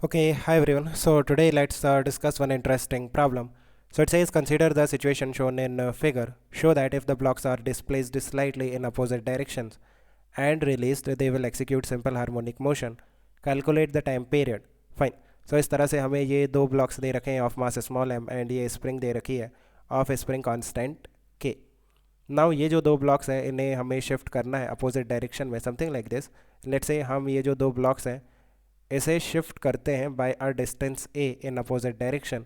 Okay, hi everyone. So today let's discuss one interesting problem. So it says consider the situation shown in figure. Show that if the blocks are displaced slightly in opposite directions and released, they will execute simple harmonic motion. Calculate the time period. Fine. So इस तरह से हमें ये दो blocks दे रखे हैं of mass small M and ये स्प्रिंग दे रखी है of spring constant K. Now ये जो दो ब्लॉक्स हैं इन्हें हमें शिफ्ट करना है अपोजिट डायरेक्शन में something like this. Let's say हम ये जो दो ब्लॉक्स हैं इसे शिफ्ट करते हैं by a distance A in opposite direction.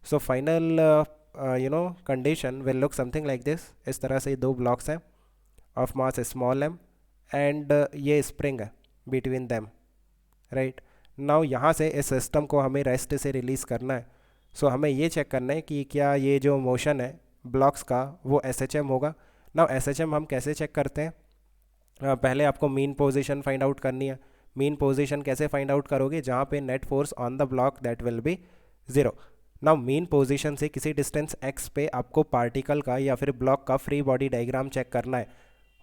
So final condition will look something like this. इस तरह से दो ब्लॉक्स हैं of mass small M and ये स्प्रिंग है बिटवीन देम, राइट. नाउ यहाँ से इस सिस्टम को हमें रेस्ट से रिलीज़ करना है. सो हमें ये चेक करना है कि क्या ये जो मोशन है ब्लॉक्स का वो एस एच एम होगा. नाउ एस एच एम हम कैसे चेक करते हैं? पहले आपको मीन पोजीशन फाइंड आउट करनी है. मीन पोजीशन कैसे फाइंड आउट करोगे? जहाँ पे net force on the block that will be zero. Now mean position से किसी डिस्टेंस एक्स पे आपको पार्टिकल का या फिर ब्लॉक का फ्री बॉडी डायग्राम चेक करना है.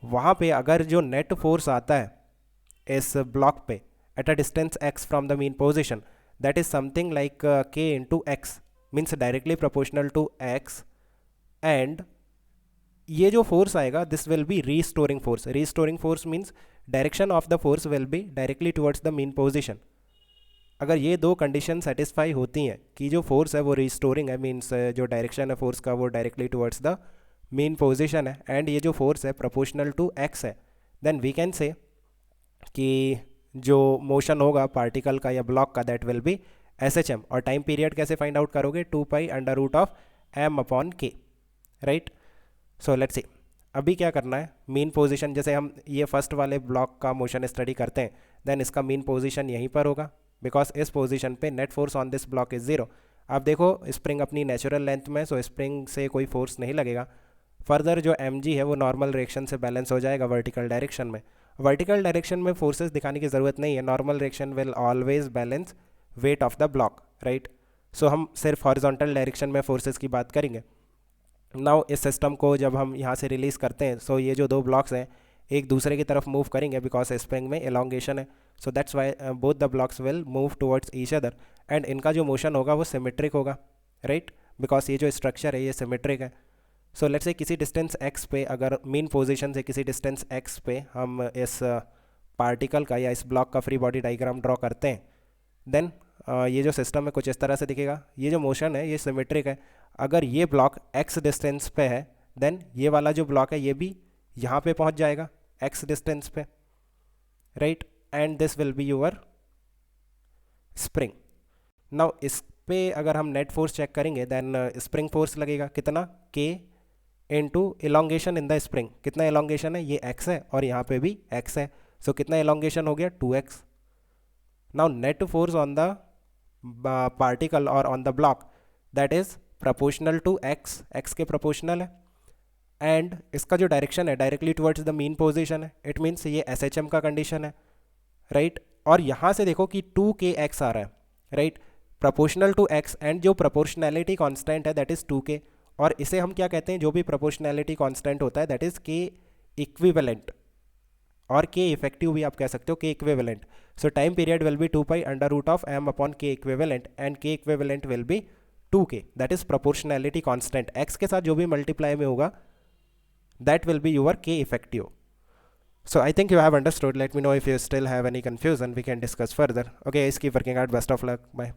वहाँ पे अगर जो नेट फोर्स आता है इस ब्लॉक पे at a distance x from the mean position, that is something like k into x, means directly proportional to x. And ये जो फोर्स आएगा this will be restoring force. Restoring force means direction of the force will be directly towards the mean position. अगर ये दो condition satisfy होती हैं कि जो फोर्स है वो रीस्टोरिंग है, मीन्स जो डायरेक्शन है फोर्स का वो directly towards the mean position है, एंड ये जो फोर्स है प्रोपोर्शनल टू एक्स है, देन वी कैन से कि जो मोशन होगा पार्टिकल का या ब्लॉक का that will be S H M. और टाइम पीरियड कैसे फाइंड आउट करोगे? 2 pi under root of m upon K, right. So let's see अभी क्या करना है. मीन पोजीशन जैसे हम ये फर्स्ट वाले ब्लॉक का मोशन स्टडी करते हैं देन इसका मीन पोजीशन यहीं पर होगा बिकॉज इस पोजीशन पे net force on this block is zero. आप देखो स्प्रिंग अपनी नेचुरल लेंथ में, सो स्प्रिंग से कोई फोर्स नहीं लगेगा. फर्दर जो एम जी है वो नॉर्मल डायरेक्शन से बैलेंस हो जाएगा वर्टिकल डायरेक्शन में. वर्टिकल डायरेक्शन में फोर्सेस दिखाने की ज़रूरत नहीं है. Normal direction will always balance weight of the block, right. So हम सिर्फ हॉरिजॉन्टल डायरेक्शन में फोर्सेस की बात करेंगे. नाउ इस सिस्टम को जब हम यहाँ से रिलीज़ करते हैं सो ये जो दो ब्लॉक्स हैं एक दूसरे की तरफ मूव करेंगे बिकॉज स्प्रिंग में एलोंगेशन है. So that's why both the blocks will move towards each other and इनका जो मोशन होगा वो सिमेट्रिक होगा, राइट, बिकॉज ये जो स्ट्रक्चर है ये सिमेट्रिक है. सो लेट्स से किसी डिस्टेंस x पे, अगर मीन पोजीशन से किसी डिस्टेंस x पे हम इस पार्टिकल का या इस ब्लॉक का फ्री बॉडी डायग्राम ड्रॉ करते हैं देन ये जो सिस्टम है कुछ इस तरह से दिखेगा. ये जो मोशन है ये सिमेट्रिक है. अगर ये ब्लॉक x डिस्टेंस पे है देन ये वाला जो ब्लॉक है ये भी यहाँ पे पहुँच जाएगा x डिस्टेंस पे, right. And this will be your spring. Now इस पे अगर हम नेट फोर्स चेक करेंगे देन स्प्रिंग फोर्स लगेगा कितना? k into elongation in the spring. कितना इलोंगेशन है? ये x है और यहाँ पे भी x है. सो कितना इलोंगेशन हो गया? 2x. Now net force on the particle और on the block that is proportional to x. x के प्रोपोर्शनल है एंड इसका जो डायरेक्शन है directly towards the mean position है. इट मीन्स ये एस एच एम का कंडीशन है, राइट. और यहाँ से देखो कि 2kx आ रहा है, right, proportional to x. And जो प्रोपोर्शनैलिटी कांस्टेंट है दैट इज़ 2k. और इसे हम क्या कहते हैं? जो भी प्रोपोर्शनैलिटी कांस्टेंट होता है दैट इज़ k इक्विवेलेंट, और k इफेक्टिव भी आप कह सकते हो, k equivalent. So time period will be 2 pi under root of m upon k equivalent and k equivalent will be 2k. That is proportionality constant. x के साथ जो भी मल्टीप्लाई में होगा that will be your k effective. So I think you have understood. Let me know if you still have any confusion. We can discuss further. Okay, guys, keep working hard. Best of luck. Bye.